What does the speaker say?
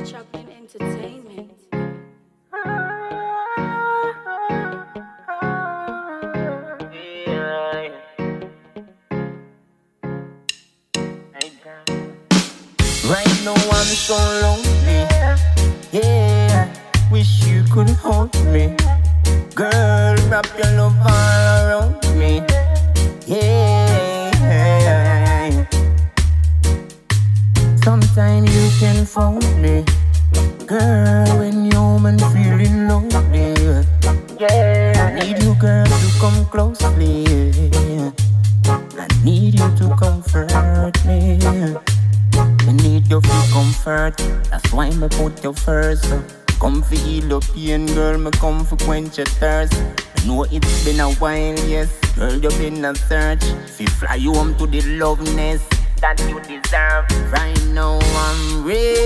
Chocolate Entertainment. Right now I'm so lonely. Yeah, wish you could hold me. Girl, wrap your love all around me. Yeah, sometimes you can phone me. Girl, when you're man feeling lonely. Yeah, I need you, girl, to come closely. I need you to comfort me. I need you for comfort. That's why me put you first. Come feel your pain, girl, me come for quench your thirst. I know it's been a while, yes. Girl, you been a search. Fi fly you home to the love nest that you deserve. Right now I'm ready.